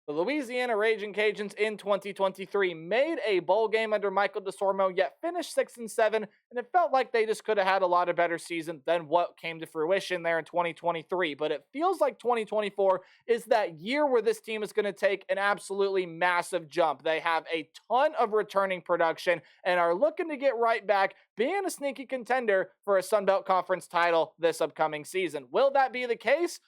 The Louisiana Raging Cajuns in 2023 made a bowl game under Michael DeSormo, yet finished 6-7, and it felt like they just could have had a lot of better season than what came to fruition there in 2023. But it feels like 2024 is that year where this team is going to take an absolutely massive jump. They have a ton of returning production and are looking to get right back being a sneaky contender for a Sun Belt Conference title this upcoming season. Will that be the case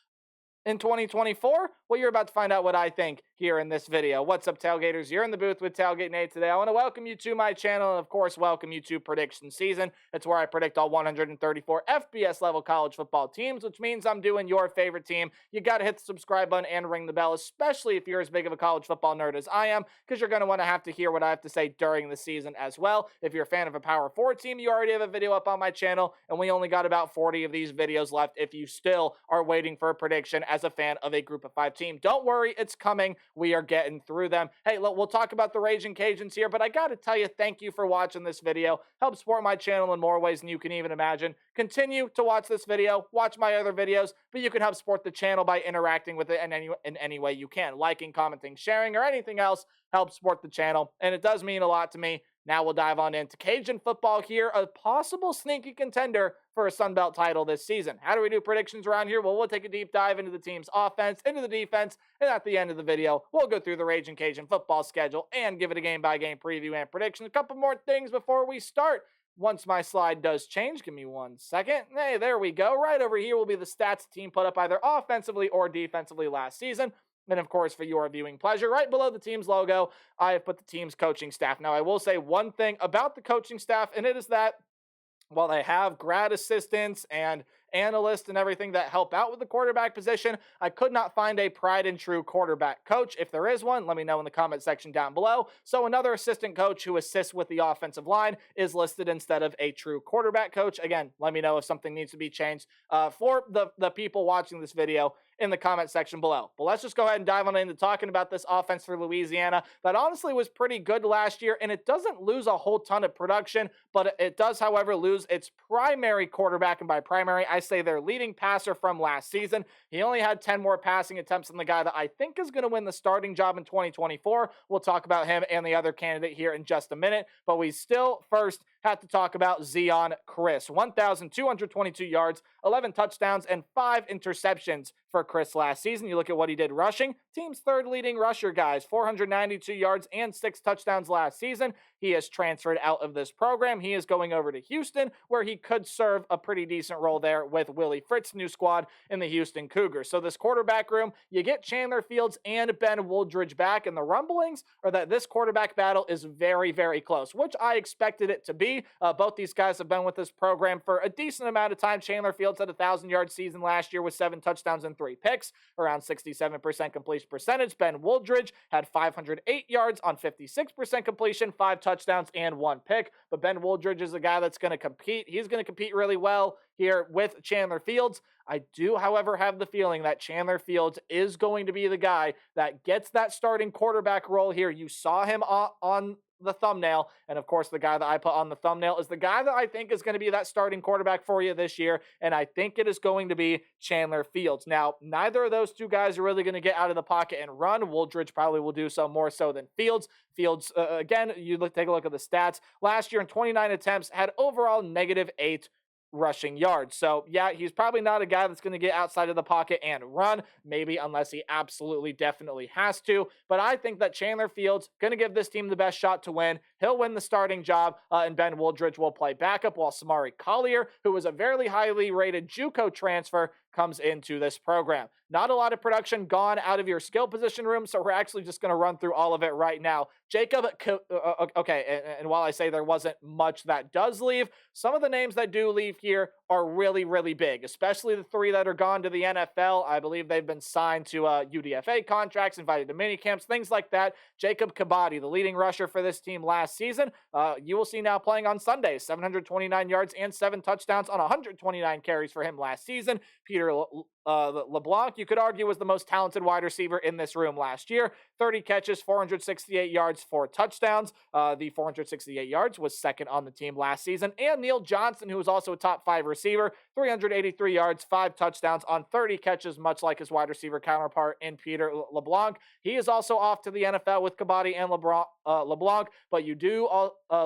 in 2024? Well, you're about to find out what I think here in this video. What's up, Tailgaters? You're in the booth with Tailgate Nate today. I want to welcome you to my channel and, of course, welcome you to Prediction Season. It's where I predict all 134 FBS level college football teams, which means I'm doing your favorite team. You got to hit the subscribe button and ring the bell, especially if you're as big of a college football nerd as I am, because you're going to want to have to hear what I have to say during the season as well. If you're a fan of a Power 4 team, you already have a video up on my channel, and we only got about 40 of these videos left if you still are waiting for a prediction as a fan of a Group of 5 team. Don't worry, it's coming. We are getting through them. Hey, look, we'll talk about the Raging Cajuns here, but I got to tell you, thank you for watching this video. Help support my channel in more ways than you can even imagine. Continue to watch this video, watch my other videos, but you can help support the channel by interacting with it in any way you can. Liking, commenting, sharing, or anything else helps support the channel, and it does mean a lot to me. Now we'll dive on into Cajun football here, a possible sneaky contender for a Sun Belt title this season. How do we do predictions around here? Well, we'll take a deep dive into the team's offense, into the defense, and at the end of the video, we'll go through the Raging Cajun football schedule and give it a game-by-game preview and prediction. A couple more things before we start. Once my slide does change, give me 1 second. Hey, there we go. Right over here will be the stats the team put up either offensively or defensively last season. And, of course, for your viewing pleasure, right below the team's logo, I have put the team's coaching staff. Now, I will say one thing about the coaching staff, and it is that while they have grad assistants and analysts and everything that help out with the quarterback position, I could not find a tried and true quarterback coach. If there is one, let me know in the comment section down below. So another assistant coach who assists with the offensive line is listed instead of a true quarterback coach. Again, let me know if something needs to be changed for the people watching this video in the comment section below. But let's just go ahead and dive on into talking about this offense for Louisiana that honestly was pretty good last year, and it doesn't lose a whole ton of production, but it does, however, lose its primary quarterback, and by primary, I say their leading passer from last season. He only had 10 more passing attempts than the guy that I think is going to win the starting job in 2024. We'll talk about him and the other candidate here in just a minute, but we still first have to talk about Zion Chris. 1,222 yards, 11 touchdowns, and 5 interceptions for Chris last season. You look at what he did rushing, team's third leading rusher, guys. 492 yards and 6 touchdowns last season. He has transferred out of this program. He is going over to Houston, where he could serve a pretty decent role there with Willie Fritz's new squad in the Houston Cougars. So this quarterback room, you get Chandler Fields and Ben Wooldridge back, and the rumblings are that this quarterback battle is very, very close, which I expected it to be. Both these guys have been with this program for a decent amount of time. Chandler Fields had a 1,000-yard season last year with 7 touchdowns and 3 picks, around 67% completion percentage. Ben Wooldridge had 508 yards on 56% completion, 5 touchdowns, and 1 pick. But Ben Wooldridge is a guy that's going to compete. He's going to compete really well here with Chandler Fields. I do, however, have the feeling that Chandler Fields is going to be the guy that gets that starting quarterback role here. You saw him on the thumbnail, and of course the guy that I put on the thumbnail is the guy that I think is going to be that starting quarterback for you this year, and I think it is going to be Chandler Fields. Now, neither of those two guys are really going to get out of the pocket and run. Wooldridge probably will do so more so than Fields. Fields, again, take a look at the stats. Last year in 29 attempts, had overall -8 rushing yards. So yeah, he's probably not a guy that's going to get outside of the pocket and run, maybe unless he absolutely definitely has to. But I think that Chandler Fields going to give this team the best shot to win. He'll win the starting job, and Ben Wooldridge will play backup, while Samari Collier, who was a very highly rated JUCO transfer, comes into this program. Not a lot of production gone out of your skill position room, so we're actually just going to run through all of it right now. Jacob, okay, and while I say there wasn't much that does leave, some of the names that do leave here are really, really big, especially the 3 that are gone to the NFL. I believe they've been signed to UDFA contracts, invited to mini camps, things like that. Jacob Kabadi, the leading rusher for this team last season, you will see now playing on Sundays, 729 yards and 7 touchdowns on 129 carries for him last season. LeBlanc, you could argue, was the most talented wide receiver in this room last year. 30 catches, 468 yards, 4 touchdowns. The 468 yards was second on the team last season. And Neil Johnson, who was also a top 5 receiver, 383 yards, 5 touchdowns on 30 catches, much like his wide receiver counterpart in Peter LeBlanc. He is also off to the NFL with Kabaddi and LeBlanc, but you do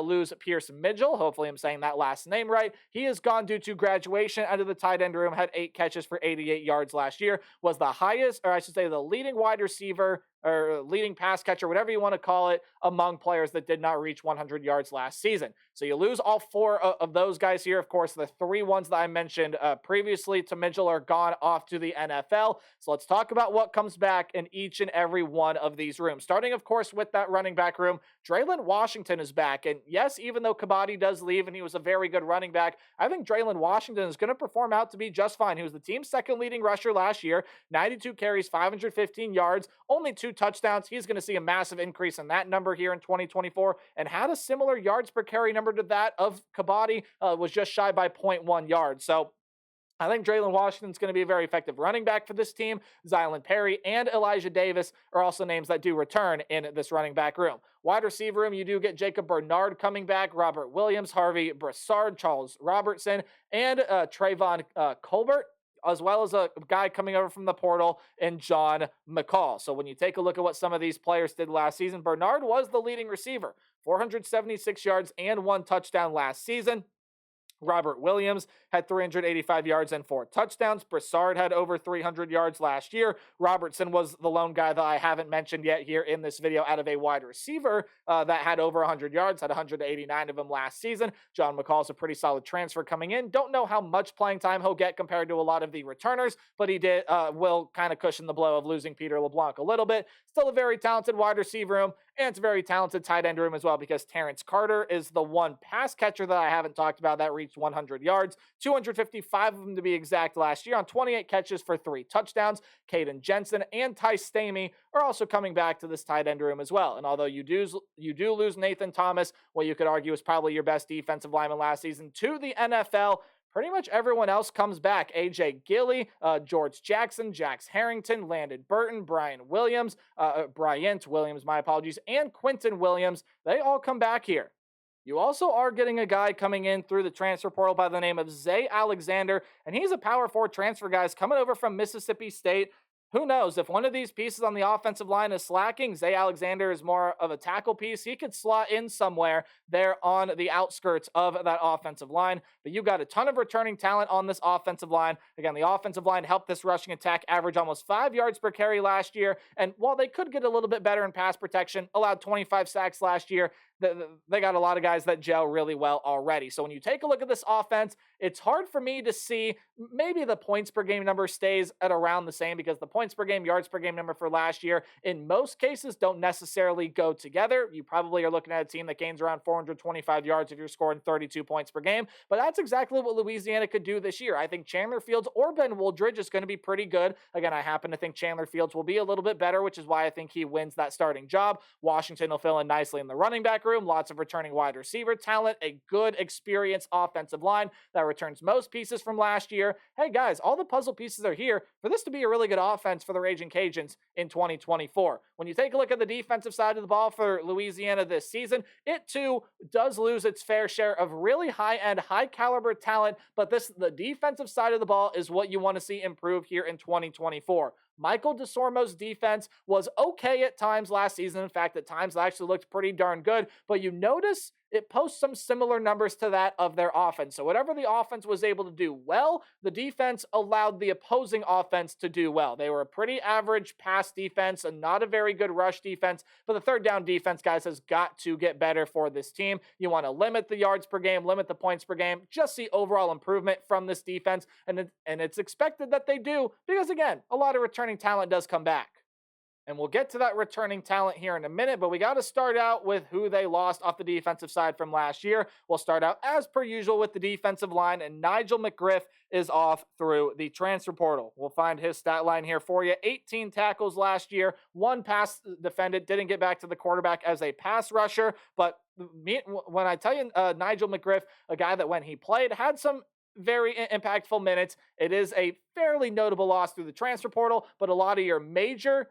lose Pierce Midgel. Hopefully I'm saying that last name right. He is gone due to graduation out of the tight end room, had 8 catches for 88 yards last year, was the highest, or I should say the leading wide receiver or leading pass catcher, whatever you want to call it, among players that did not reach 100 yards last season. So you lose all 4 of those guys here. Of course, the 3 ones that I mentioned previously to Mitchell are gone off to the NFL. So let's talk about what comes back in each and every one of these rooms. Starting, of course, with that running back room, Draylon Washington is back. And yes, even though Kabaddi does leave and he was a very good running back, I think Draylon Washington is going to perform out to be just fine. He was the team's second leading rusher last year, 92 carries, 515 yards, only 2 touchdowns. He's going to see a massive increase in that number here in 2024 and had a similar yards per carry number to that of Kabaddi, was just shy by 0.1 yards. So I think Draylon Washington's going to be a very effective running back for this team. Zylan Perry and Elijah Davis are also names that do return in this running back room. Wide receiver room, you do get Jacob Bernard coming back, Robert Williams, Harvey Broussard, Charles Robertson, and Trayvon Colbert, as well as a guy coming over from the portal in John McCall. So when you take a look at what some of these players did last season, Bernard was the leading receiver, 476 yards and 1 touchdown last season. Robert Williams had 385 yards and 4 touchdowns. Broussard had over 300 yards last year. Robertson was the lone guy that I haven't mentioned yet here in this video out of a wide receiver that had over 100 yards, had 189 of them last season. John McCall's a pretty solid transfer coming in. Don't know how much playing time he'll get compared to a lot of the returners, but he will kind of cushion the blow of losing Peter LeBlanc a little bit. Still a very talented wide receiver room, and it's a very talented tight end room as well, because Terrence Carter is the one pass catcher that I haven't talked about that reached 100 yards, 255 of them to be exact last year on 28 catches for 3 touchdowns. Caden Jensen and Ty Stamey are also coming back to this tight end room as well. And although you do lose Nathan Thomas, what you could argue is probably your best defensive lineman last season, to the NFL, pretty much everyone else comes back. A.J. Gilly, George Jackson, Jax Harrington, Landon Burton, Bryant Williams, my apologies, and Quentin Williams. They all come back here. You also are getting a guy coming in through the transfer portal by the name of Zay Alexander, and he's a power 4 transfer guy coming over from Mississippi State. Who knows? If one of these pieces on the offensive line is slacking, Zay Alexander is more of a tackle piece. He could slot in somewhere there on the outskirts of that offensive line. But you got a ton of returning talent on this offensive line. Again, the offensive line helped this rushing attack average almost 5 yards per carry last year. And while they could get a little bit better in pass protection, allowed 25 sacks last year, they got a lot of guys that gel really well already. So when you take a look at this offense, it's hard for me to see. Maybe the points per game number stays at around the same, because the points per game, yards per game number for last year, in most cases, don't necessarily go together. You probably are looking at a team that gains around 425 yards if you're scoring 32 points per game. But that's exactly what Louisiana could do this year. I think Chandler Fields or Ben Wooldridge is going to be pretty good. Again, I happen to think Chandler Fields will be a little bit better, which is why I think he wins that starting job. Washington will fill in nicely in the running back room. Lots of returning wide receiver talent, a good experienced offensive line that returns most pieces from last year. Hey guys, all the puzzle pieces are here for this to be a really good offense for the Raging Cajuns in 2024. When you take a look at the defensive side of the ball for Louisiana this season, it too does lose its fair share of really high-end, high-caliber talent, but the defensive side of the ball is what you want to see improve here in 2024. Michael DeSormo's defense was okay at times last season. In fact, at times it actually looked pretty darn good, but you notice it posts some similar numbers to that of their offense. So whatever the offense was able to do well, the defense allowed the opposing offense to do well. They were a pretty average pass defense and not a very good rush defense, but the third down defense, guys, has got to get better for this team. You want to limit the yards per game, limit the points per game, just see overall improvement from this defense, and it's expected that they do, because again, a lot of returning talent does come back. And we'll get to that returning talent here in a minute, but we got to start out with who they lost off the defensive side from last year. We'll start out, as per usual, with the defensive line, and Nigel McGriff is off through the transfer portal. We'll find his stat line here for you. 18 tackles last year, 1 pass defended, didn't get back to the quarterback as a pass rusher, but when I tell you Nigel McGriff, a guy that when he played had some very impactful minutes. It is a fairly notable loss through the transfer portal, but a lot of your major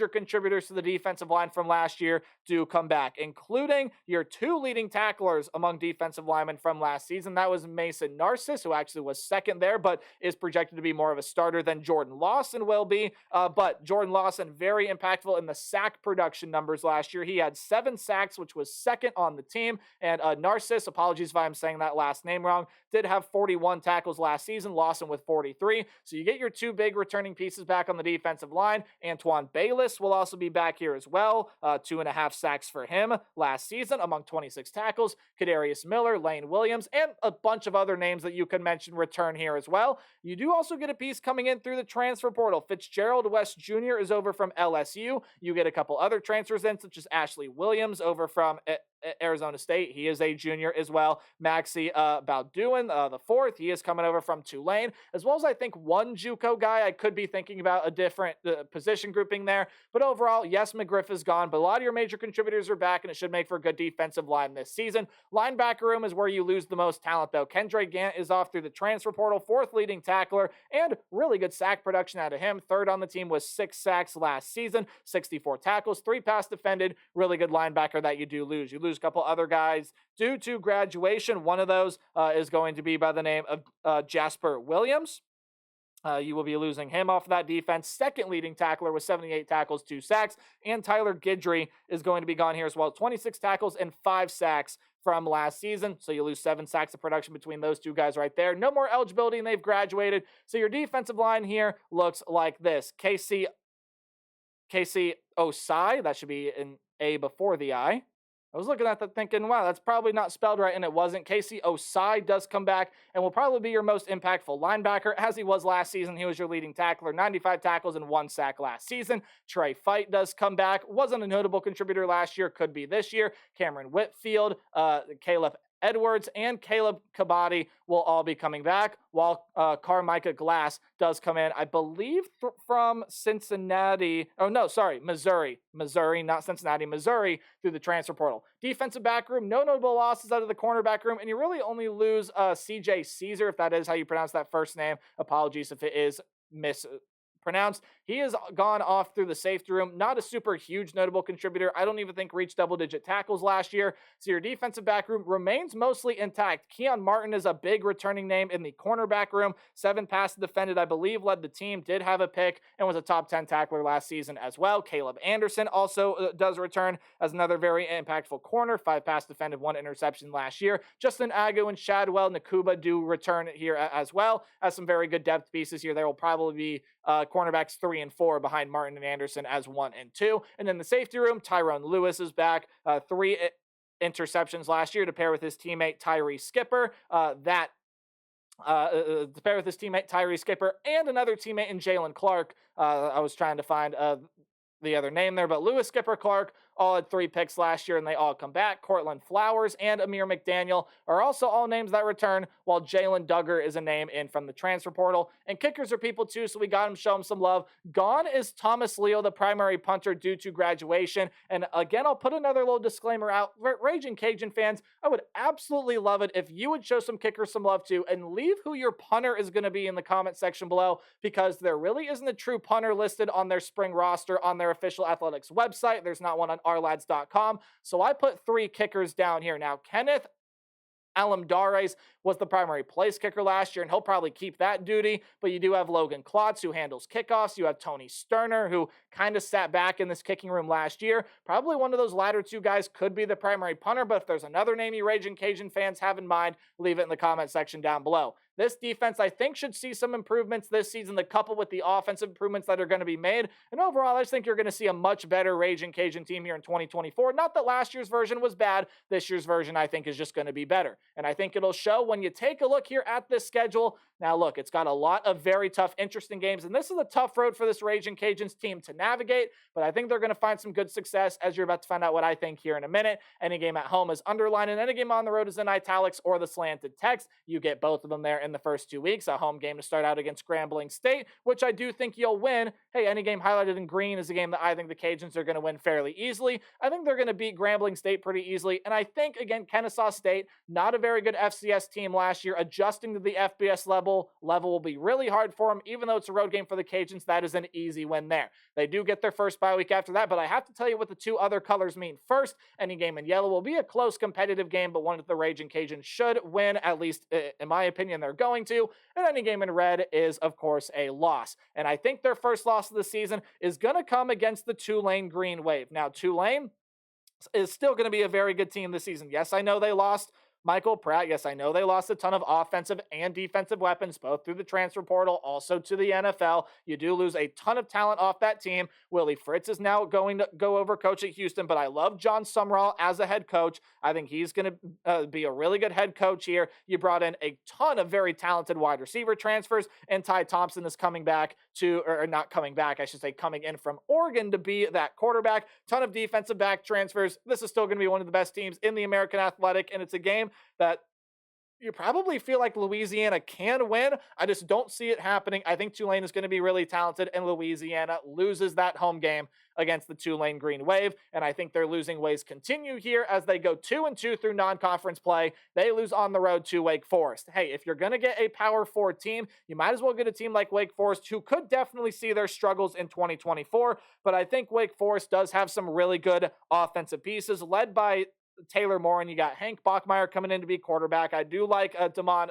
contributors to the defensive line from last year do come back, including your two leading tacklers among defensive linemen from last season. That was Mason Narcisse, who actually was second there, but is projected to be more of a starter than Jordan Lawson will be. But Jordan Lawson, very impactful in the sack production numbers last year. He had 7 sacks, which was second on the team. And Narcisse, apologies if I'm saying that last name wrong, did have 41 tackles last season, Lawson with 43. So you get your two big returning pieces back on the defensive line. Antoine Bayless will also be back here as well. 2.5 sacks for him last season among 26 tackles. Kadarius Miller, Lane Williams, and a bunch of other names that you could mention return here as well. You do also get a piece coming in through the transfer portal. Fitzgerald West Jr. is over from LSU. You get a couple other transfers in, such as Ashley Williams over from Arizona State. He is a junior as well. Maxi Baldwin, the fourth, he is coming over from Tulane, as well as I think one JUCO guy. I could be thinking about a different position grouping there, but overall, yes, McGriff is gone, but a lot of your major contributors are back, and it should make for a good defensive line this season. Linebacker room is where you lose the most talent, though. Kendra Gant is off through the transfer portal, fourth leading tackler, and really good sack production out of him. Third on the team was 6 sacks last season, 64 tackles, 3 pass defended. Really good linebacker that you do lose. You lose a couple other guys due to graduation. One of those is going to be by the name of Jasper Williams. You will be losing him off of that defense. Second leading tackler with 78 tackles, 2 sacks. And Tyler Guidry is going to be gone here as well. 26 tackles and 5 sacks from last season. So you lose 7 sacks of production between those two guys right there. No more eligibility, and they've graduated. So your defensive line here looks like this. Casey Osai, that should be an A before the I. I was looking at that thinking, wow, that's probably not spelled right, and it wasn't. Casey Osai does come back and will probably be your most impactful linebacker, as he was last season. He was your leading tackler, 95 tackles and 1 sack last season. Trey Fight does come back. Wasn't a notable contributor last year, could be this year. Cameron Whitfield, Caleb Edwards, and Caleb Kabadi will all be coming back, while Carmicah Glass does come in, I believe, from Cincinnati. Oh, no, sorry, Missouri, not Cincinnati, Missouri, through the transfer portal. Defensive back room, no notable losses out of the cornerback room, and you really only lose CJ Caesar, if that is how you pronounce that first name. Apologies if it is mispronounced. He has gone off through the safety room. Not a super huge notable contributor. I don't even think reached double-digit tackles last year. So your defensive back room remains mostly intact. Keon Martin is a big returning name in the cornerback room. 7 passes defended, I believe, led the team, did have a pick, and was a top 10 tackler last season as well. Caleb Anderson also does return as another very impactful corner. 5 passes defended, 1 interception last year. Justin Agu and Shadwell Nakuba do return here as well as some very good depth pieces here. There will probably be cornerbacks 3 and 4 behind Martin and Anderson as 1 and 2. And in the safety room, Tyrone Lewis is back. 3 interceptions last year to pair with his teammate Tyree Skipper. To pair with his teammate Tyree Skipper and another teammate in Jalen Clark. I was trying to find the other name there, but Lewis, Skipper, Clark all had 3 picks last year, and they all come back. Cortland Flowers and Amir McDaniel are also all names that return, while Jalen Duggar is a name in from the transfer portal. And kickers are people too, so we got him, show him some love. Gone is Thomas Leo, the primary punter, due to graduation. And again, I'll put another little disclaimer out. Raging Cajun fans, I would absolutely love it if you would show some kickers some love too, and leave who your punter is going to be in the comment section below, because there really isn't a true punter listed on their spring roster on their official athletics website. There's not one on ourlads.com. So I put 3 kickers down here. Now, Kenneth Alamdares was the primary place kicker last year, and he'll probably keep that duty. But you do have Logan Klotz, who handles kickoffs. You have Tony Sterner, who kind of sat back in this kicking room last year. Probably one of those latter 2 guys could be the primary punter, but if there's another name you Raging Cajun fans have in mind, leave it in the comment section down below. This defense, I think, should see some improvements this season, the couple with the offensive improvements that are going to be made. And overall, I just think you're going to see a much better Raging Cajun team here in 2024. Not that last year's version was bad. This year's version, I think, is just going to be better. And I think it'll show when you take a look here at this schedule. Now, look, it's got a lot of very tough, interesting games, and this is a tough road for this Raging Cajuns team to navigate, but I think they're going to find some good success, as you're about to find out what I think here in a minute. Any game at home is underlined, and any game on the road is in italics or the slanted text. You get both of them there in the first 2 weeks. A home game to start out against Grambling State, which I do think you'll win. Hey, any game highlighted in green is a game that I think the Cajuns are going to win fairly easily. I think they're going to beat Grambling State pretty easily. And I think, again, Kennesaw State, not a very good FCS team last year. Adjusting to the FBS level will be really hard for them. Even though it's a road game for the Cajuns, that is an easy win there. They do get their first bye week after that, but I have to tell you what the two other colors mean. First, any game in yellow will be a close competitive game, but one that the Raging Cajuns should win, at least in my opinion, they're going to. And any game in red is, of course, a loss. And I think their first loss of the season is going to come against the Tulane Green Wave. Now, Tulane is still going to be a very good team this season. Yes, I know they lost Michael Pratt. Yes, I know they lost a ton of offensive and defensive weapons, both through the transfer portal, also to the NFL. You do lose a ton of talent off that team. Willie Fritz is now going to go over coach at Houston, but I love John Sumrall as a head coach. I think he's going to be a really good head coach here. You brought in a ton of very talented wide receiver transfers, and Ty Thompson is coming back or not coming back, I should say, coming in from Oregon to be that quarterback. Ton of defensive back transfers. This is still going to be one of the best teams in the American Athletic, and it's a game that you probably feel like Louisiana can win. I just don't see it happening. I think Tulane is going to be really talented, and Louisiana loses that home game against the Tulane Green Wave, and I think their losing ways continue here as they go 2-2 through non-conference play. They lose on the road to Wake Forest. Hey, if you're going to get a Power 4 team, you might as well get a team like Wake Forest, who could definitely see their struggles in 2024, but I think Wake Forest does have some really good offensive pieces, led by Taylor Moore, and you got Hank Bachmeyer coming in to be quarterback. I do like Damon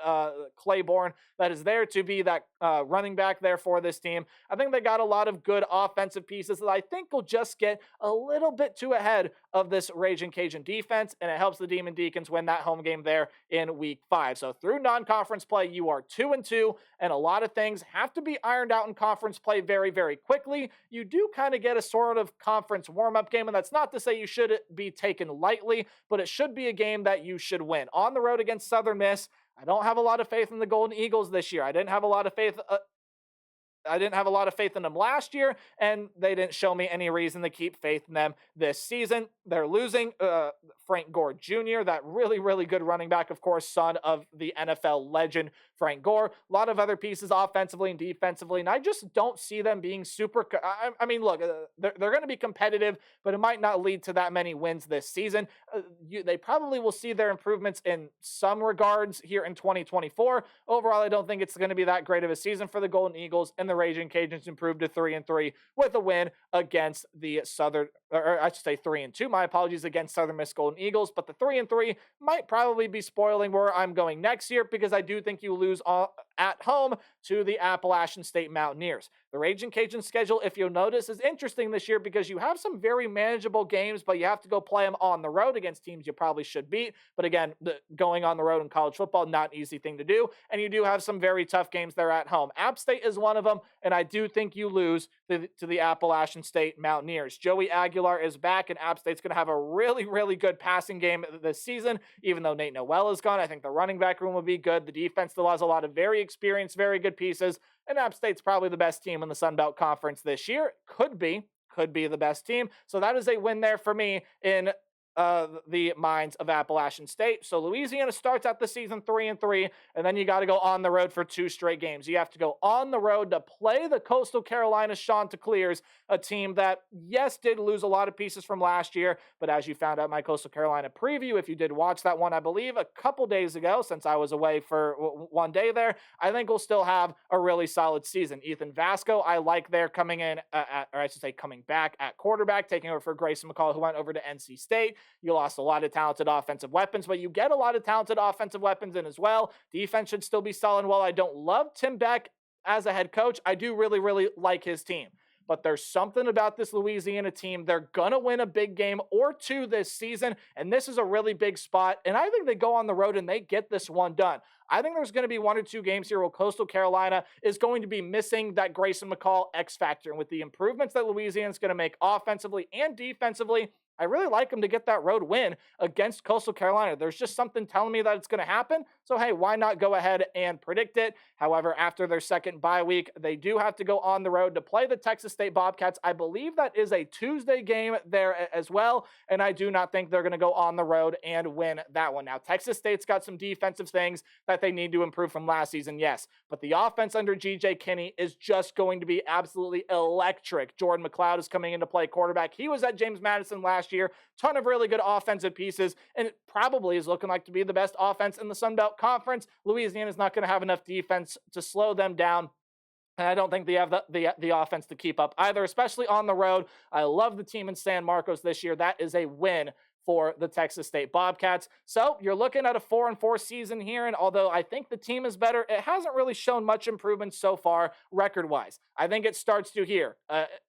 Claiborne that is there to be that running back there for this team. I think they got a lot of good offensive pieces that I think will just get a little bit too ahead of this Raging Cajun defense, and it helps the Demon Deacons win that home game there in week 5. So through non-conference play, you are 2-2, and a lot of things have to be ironed out in conference play very, very quickly. You do kind of get a sort of conference warm-up game, and that's not to say you should be taken lightly, but it should be a game that you should win. On the road against Southern Miss, I don't have a lot of faith in the Golden Eagles this year. I didn't have a lot of faith in them last year, and they didn't show me any reason to keep faith in them this season. They're losing Frank Gore Jr., that really, really good running back, of course, son of the NFL legend Frank Gore. A lot of other pieces offensively and defensively, and I just don't see them being super. I mean, look, they're going to be competitive, but it might not lead to that many wins this season. They probably will see their improvements in some regards here in 2024. Overall, I don't think it's going to be that great of a season for the Golden Eagles, and the Raging Cajuns improved to 3-3 with a win against the Southern, or I should say 3-2. My apologies, against Southern Miss Golden Eagles, but the 3-3 might probably be spoiling where I'm going next year, because I do think you lose at home to the Appalachian State Mountaineers. The Raging Cajun schedule, if you'll notice, is interesting this year because you have some very manageable games, but you have to go play them on the road against teams you probably should beat. But again, going on the road in college football, not an easy thing to do. And you do have some very tough games there at home. App State is one of them, and I do think you lose to the Appalachian State Mountaineers. Joey Aguilar is back, and App State's going to have a really, really good passing game this season. Even though Nate Noel is gone, I think the running back room will be good. The defense still has a lot of very experienced, very good pieces. And App State's probably the best team in the Sun Belt Conference this year. Could be the best team. So that is a win there for me in the minds of Appalachian State. So Louisiana starts out the season 3-3, and then you got to go on the road for 2 straight games. You have to go on the road to play the Coastal Carolina Chanticleers, a team that, yes, did lose a lot of pieces from last year, but as you found out my Coastal Carolina preview, if you did watch that one, I believe, a couple days ago, since I was away for one day there, I think we'll still have a really solid season. Ethan Vasco, I like there coming in, coming back at quarterback, taking over for Grayson McCall, who went over to NC State. You lost a lot of talented offensive weapons, but you get a lot of talented offensive weapons in as well. Defense should still be solid. While I don't love Tim Beck as a head coach, I do really, really like his team. But there's something about this Louisiana team. They're going to win a big game or 2 this season, and this is a really big spot. And I think they go on the road and they get this one done. I think there's going to be 1 or 2 games here where Coastal Carolina is going to be missing that Grayson McCall X factor. And with the improvements that Louisiana is going to make offensively and defensively, I really like them to get that road win against Coastal Carolina. There's just something telling me that it's going to happen. So, hey, why not go ahead and predict it? However, after their second bye week, they do have to go on the road to play the Texas State Bobcats. I believe that is a Tuesday game there as well, and I do not think they're going to go on the road and win that one. Now, Texas State's got some defensive things that they need to improve from last season, yes, but the offense under G.J. Kinney is just going to be absolutely electric. Jordan McLeod is coming in to play quarterback. He was at James Madison last year. Ton of really good offensive pieces, and it probably is looking like to be the best offense in the Sun Belt Conference. Louisiana is not going to have enough defense to slow them down. And I don't think they have the offense to keep up either, especially on the road. I love the team in San Marcos this year. That is a win for the Texas State Bobcats. So you're looking at a 4-4 season here, and although I think the team is better, it hasn't really shown much improvement so far record-wise. I think it starts to here.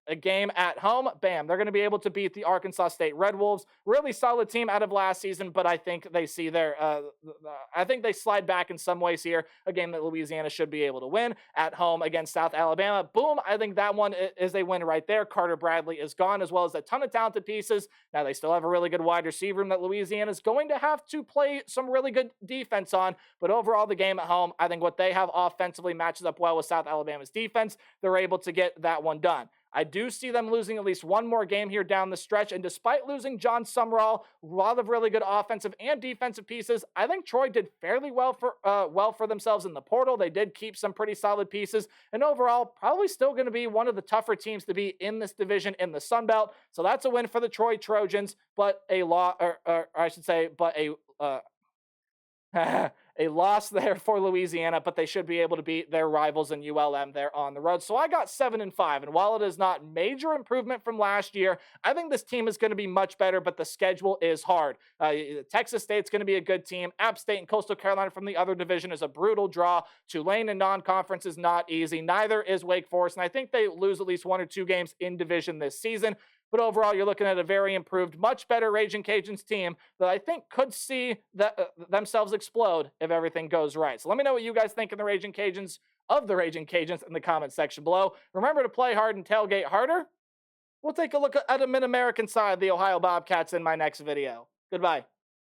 A game at home, bam, they're going to be able to beat the Arkansas State Red Wolves. Really solid team out of last season, but I think they see I think they slide back in some ways here. A game that Louisiana should be able to win at home against South Alabama. Boom, I think that one is a win right there. Carter Bradley is gone, as well as a ton of talented pieces. Now they still have a really good wide receiver room that Louisiana is going to have to play some really good defense on, but overall the game at home, I think what they have offensively matches up well with South Alabama's defense. They're able to get that one done. I do see them losing at least one more game here down the stretch, and despite losing John Summerall, a lot of really good offensive and defensive pieces, I think Troy did fairly well for themselves in the portal. They did keep some pretty solid pieces, and overall, probably still going to be one of the tougher teams to be in this division in the Sun Belt. So that's a win for the Troy Trojans, but a a loss there for Louisiana, but they should be able to beat their rivals in ULM there on the road. So I got 7-5, and while it is not major improvement from last year, I think this team is going to be much better, but the schedule is hard. Texas State's going to be a good team. App State and Coastal Carolina from the other division is a brutal draw. Tulane and non-conference is not easy. Neither is Wake Forest, and I think they lose at least 1 or 2 games in division this season. But overall, you're looking at a very improved, much better Raging Cajuns team that I think could see themselves explode if everything goes right. So let me know what you guys think of the Raging Cajuns in the comment section below. Remember to play hard and tailgate harder. We'll take a look at a Mid-American side of the Ohio Bobcats in my next video. Goodbye.